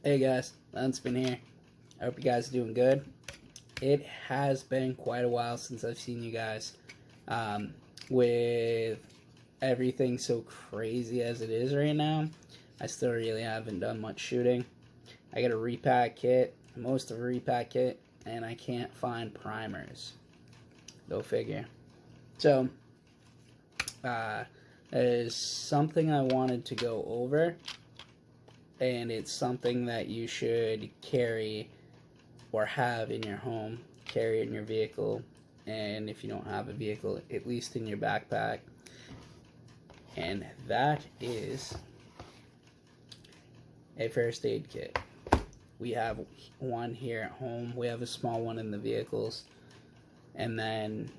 Hey guys, Lance been here. I hope you guys are doing good. It has been quite a while since I've seen you guys. With everything so crazy as it is right now, I still really haven't done much shooting. I got a repack kit, most of a repack kit, and I can't find primers. Go figure. So, there's something I wanted to go over, and it's something that you should carry or have in your home, carry in your vehicle, and if you don't have a vehicle, at least in your backpack. And that is a first aid kit. We have one here at home. We have a small one in the vehicles, and then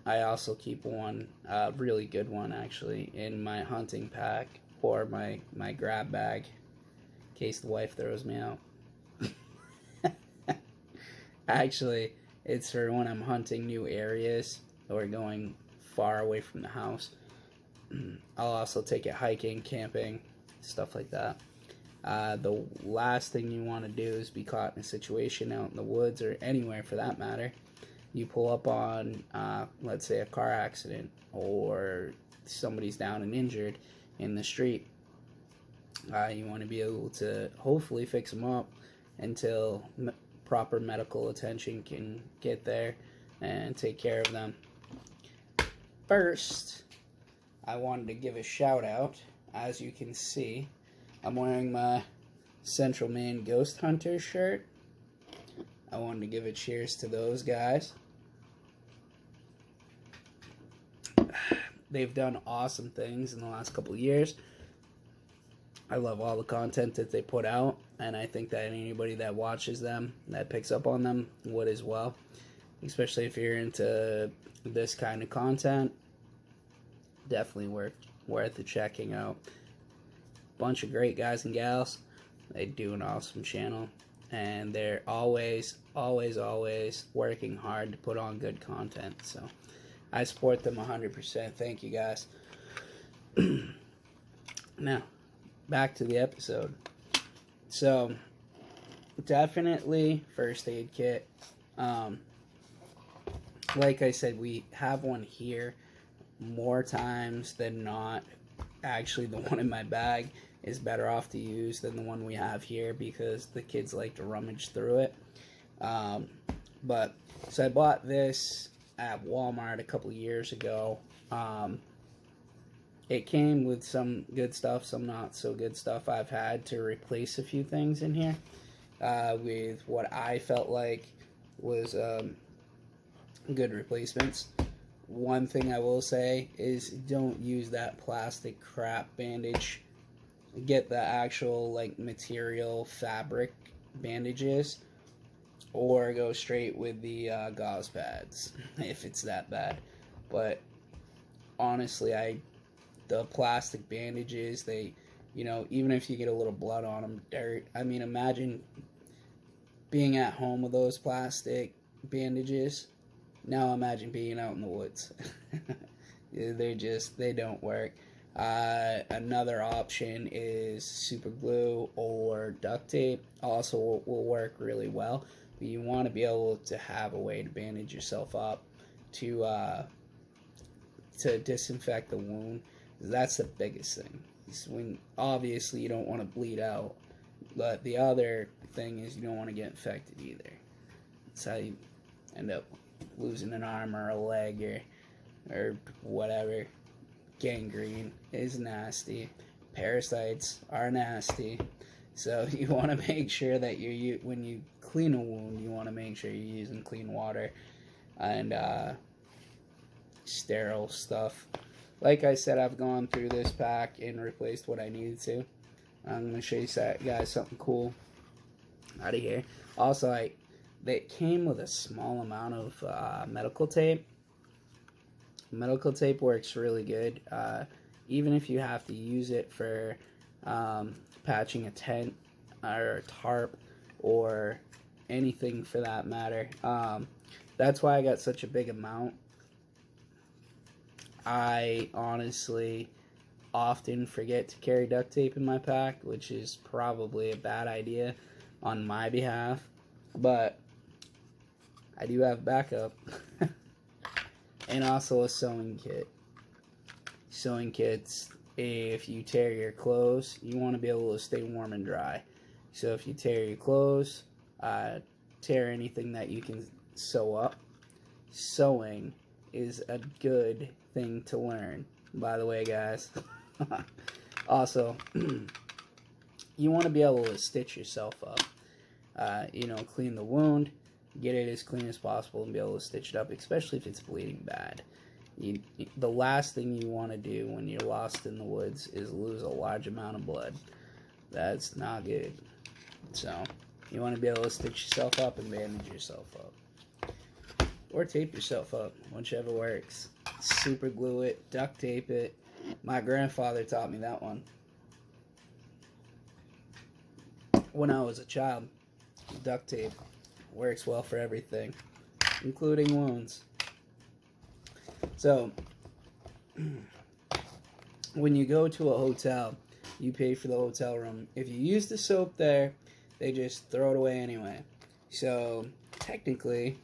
I also keep one, a really good one actually, in my hunting pack or my grab bag in case the wife throws me out. Actually, it's for when I'm hunting new areas or going far away from the house. I'll also take it hiking, camping, stuff like that. The last thing you want to do is be caught in a situation out in the woods or anywhere for that matter. You pull up on, let's say, a car accident or somebody's down and injured in the street. You want to be able to hopefully fix them up until proper medical attention can get there and take care of them. First, I wanted to give a shout out. As you can see, I'm wearing my Central Maine Ghost Hunter shirt. I wanted to give a cheers to those guys. They've done awesome things in the last couple of years. I love all the content that they put out, and I think that anybody that watches them, that picks up on them, would as well. Especially if you're into this kind of content, definitely worth checking out. Bunch of great guys and gals. They do an awesome channel, and they're always working hard to put on good content. So I support them 100%. Thank you guys. Now, back to the episode. So, definitely first aid kit. Like I said, we have one here more times than not. Actually, the one in my bag is better off to use than the one we have here because the kids like to rummage through it. So I bought this at Walmart a couple years ago. It came with some good stuff, some not so good stuff. I've had to replace a few things in here with what I felt like was good replacements. One thing I will say is don't use that plastic crap bandage. Get the actual like material fabric bandages, or go straight with the gauze pads if it's that bad. But honestly, the plastic bandages, they, even if you get a little blood on them, dirt. I mean, imagine being at home with those plastic bandages. Now imagine being out in the woods. They don't work. Another option is super glue or duct tape. Also will work really well. But you want to be able to have a way to bandage yourself up to disinfect the wound. That's the biggest thing. Obviously you don't want to bleed out, but the other thing is you don't want to get infected either. That's how you end up losing an arm or a leg or whatever. Gangrene is nasty. Parasites are nasty. So you want to make sure that when you clean a wound, you want to make sure you're using clean water and sterile stuff. Like I said, I've gone through this pack and replaced what I needed to. I'm going to show you guys something cool out of here. Also, they came with a small amount of medical tape. Medical tape works really good. Even if you have to use it for patching a tent or a tarp or anything for that matter. That's why I got such a big amount. I honestly often forget to carry duct tape in my pack, which is probably a bad idea on my behalf, but I do have backup. And also a sewing kit. Sewing kits, if you tear your clothes, you want to be able to stay warm and dry. So if you tear your clothes, tear anything that you can sew up, sewing is a good thing to learn, by the way, guys. Also, you want to be able to stitch yourself up. You know, clean the wound, get it as clean as possible, and be able to stitch it up, especially if it's bleeding bad. The last thing you want to do when you're lost in the woods is lose a large amount of blood. That's not good. So, you want to be able to stitch yourself up and bandage yourself up. Or tape yourself up, whichever works. Super glue it, duct tape it. My grandfather taught me that one when I was a child. Duct tape works well for everything, including wounds. So, when you go to a hotel, you pay for the hotel room. If you use the soap there, they just throw it away anyway. So, technically,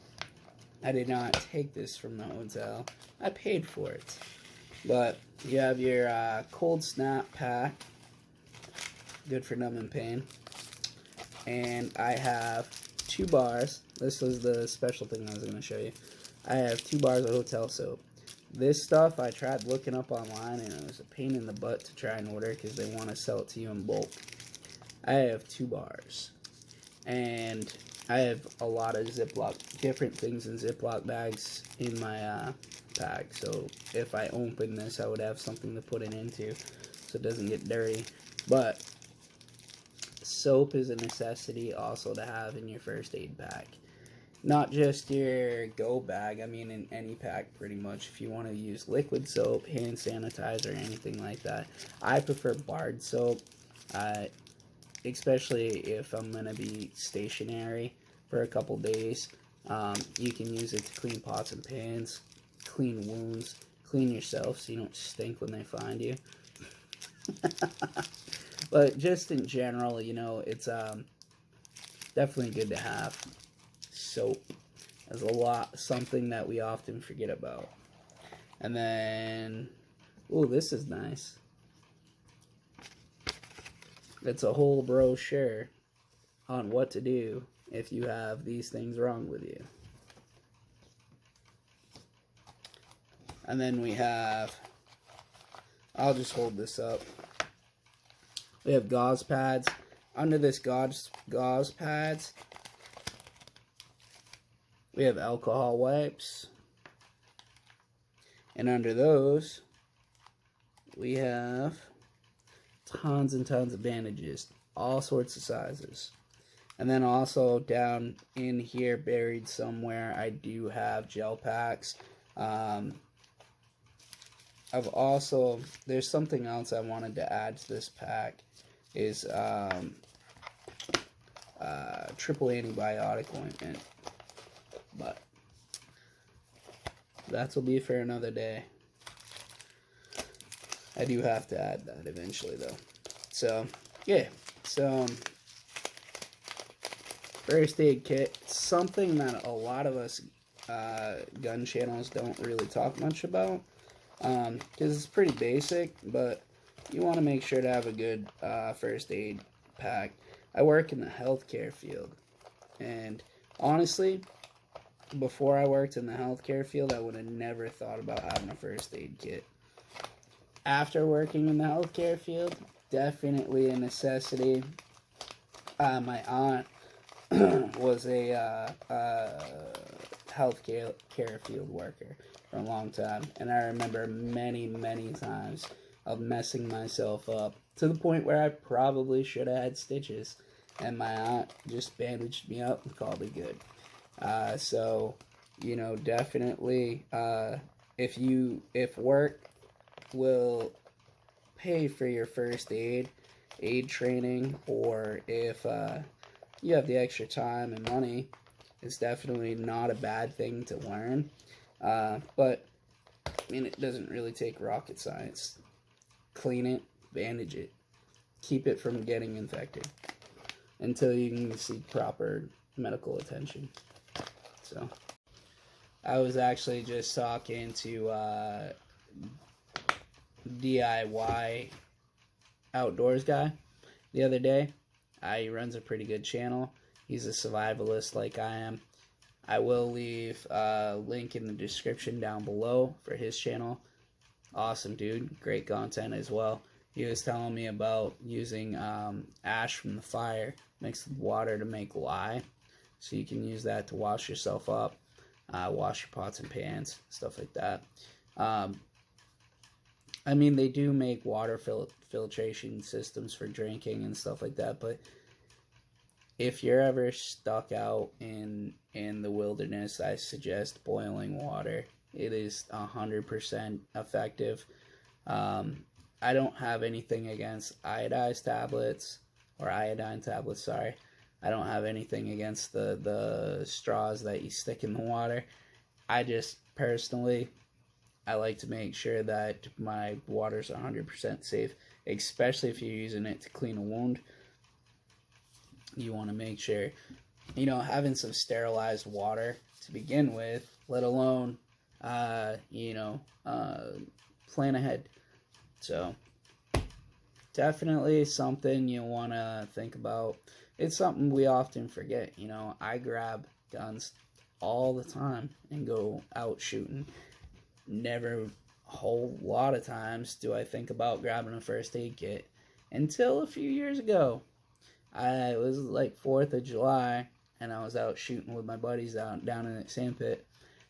I did not take this from the hotel. I paid for it. But you have your cold snap pack, good for numbing pain. And I have 2 bars. This was the special thing I was going to show you. I have 2 bars of hotel soap. This stuff I tried looking up online, and it was a pain in the butt to try and order because they want to sell it to you in bulk. I have 2 bars. And I have a lot of different things in Ziploc bags in my bag. So if I open this, I would have something to put it into so it doesn't get dirty. But soap is a necessity also to have in your first aid pack. Not just your go bag, I mean in any pack pretty much. If you want to use liquid soap, hand sanitizer, anything like that. I prefer barred soap, especially if I'm going to be stationary for a couple days. You can use it to clean pots and pans, clean wounds, clean yourself so you don't stink when they find you. But just in general, you know, it's definitely good to have soap. There's something that we often forget about. And then, ooh, this is nice. It's a whole brochure on what to do if you have these things wrong with you. And then we have, I'll just hold this up. We have gauze pads. Under this gauze pads, we have alcohol wipes. And under those, we have tons and tons of bandages, all sorts of sizes. And then also down in here, buried somewhere, I do have gel packs. There's something else I wanted to add to this pack, is triple antibiotic ointment. But that'll be for another day. I do have to add that eventually, though. So, yeah. So, first aid kit, something that a lot of us gun channels don't really talk much about, because it's pretty basic, but you want to make sure to have a good first aid pack. I work in the healthcare field, and honestly, before I worked in the healthcare field, I would have never thought about having a first aid kit. After working in the healthcare field, definitely a necessity. My aunt was a healthcare field worker for a long time, and I remember many times of messing myself up to the point where I probably should have had stitches, and my aunt just bandaged me up and called it good. So, you know, definitely, if work will pay for your first aid training, or if you have the extra time and money, it's definitely not a bad thing to learn. But I mean, it doesn't really take rocket science. clean it, bandage it, keep it from getting infected until you can seek proper medical attention. So I was actually just talking to DIY outdoors guy the other day. He runs a pretty good channel. He's a survivalist like I am. I will leave a link in the description down below for his channel. Awesome dude, great content as well. He was telling me about using ash from the fire mixed with water to make lye, so you can use that to wash yourself up, wash your pots and pans, stuff like that. I mean, they do make water filtration systems for drinking and stuff like that, but if you're ever stuck out in the wilderness, I suggest boiling water. It is 100% effective. I don't have anything against iodine tablets, sorry. I don't have anything against the straws that you stick in the water. I just personally, I like to make sure that my water's 100% safe, especially if you're using it to clean a wound. You want to make sure, you know, having some sterilized water to begin with, let alone, plan ahead. So, definitely something you want to think about. It's something we often forget. You know, I grab guns all the time and go out shooting. Never a whole lot of times do I think about grabbing a first aid kit until a few years ago. I was like 4th of July, and I was out shooting with my buddies down in the sand pit,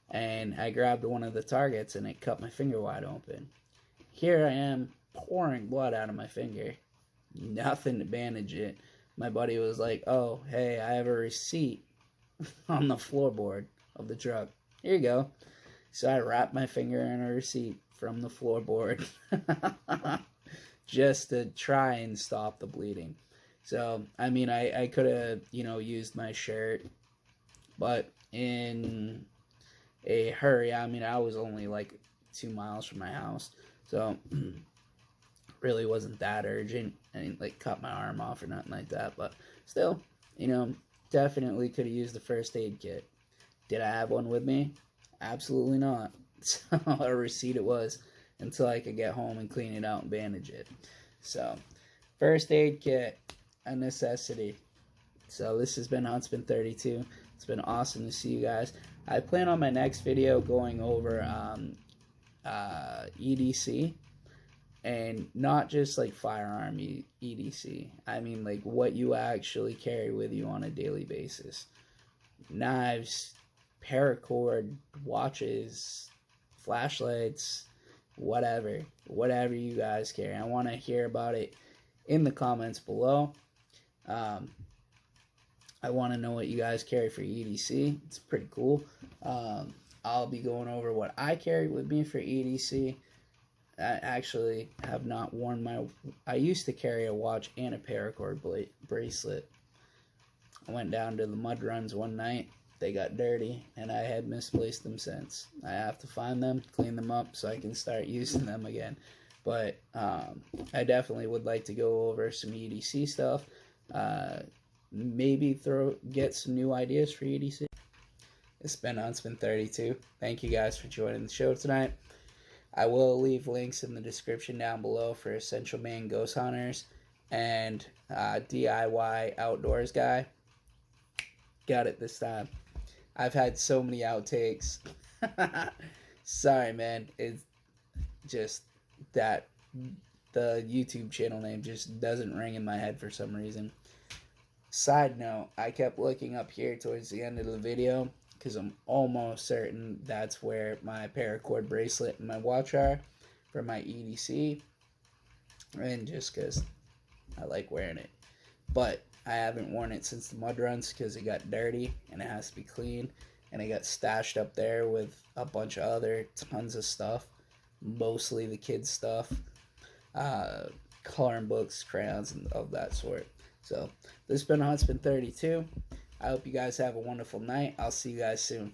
and I grabbed one of the targets, and it cut my finger wide open. Here I am, pouring blood out of my finger. Nothing to bandage it. My buddy was like, oh, hey, I have a receipt on the floorboard of the truck. Here you go. So I wrapped my finger in a receipt from the floorboard just to try and stop the bleeding. So, I mean, I could have, used my shirt, but in a hurry, I mean, I was only like 2 miles from my house, so really wasn't that urgent. I didn't, like, cut my arm off or nothing like that, but still, definitely could have used the first aid kit. Did I have one with me? Absolutely not. So, a receipt it was until I could get home and clean it out and bandage it. So, first aid kit, a necessity. So this has been Huntsman32. It's been awesome to see you guys. I plan on my next video going over EDC, and not just like firearm EDC. I mean like what you actually carry with you on a daily basis. Knives, paracord, watches, flashlights, whatever you guys carry. I want to hear about it in the comments below. I want to know what you guys carry for EDC. It's pretty cool. I'll be going over what I carry with me for EDC. I actually have not worn I used to carry a watch and a paracord bracelet. I went down to the mud runs one night. They got dirty, and I had misplaced them since. I have to find them, clean them up, so I can start using them again. But I definitely would like to go over some EDC stuff. Maybe get some new ideas for EDC. It's been Huntsman32. Thank you guys for joining the show tonight. I will leave links in the description down below for Central Maine Ghost Hunters and DIY Outdoors Guy. Got it this time. I've had so many outtakes. Sorry, man. It's just that the YouTube channel name just doesn't ring in my head for some reason. Side note, I kept looking up here towards the end of the video because I'm almost certain that's where my paracord bracelet and my watch are for my EDC, and just because I like wearing it. But I haven't worn it since the mud runs because it got dirty and it has to be clean, and it got stashed up there with a bunch of other tons of stuff, mostly the kids stuff, coloring books, crayons, and of that sort. So this has been Huntsman32. I hope you guys have a wonderful night. I'll see you guys soon.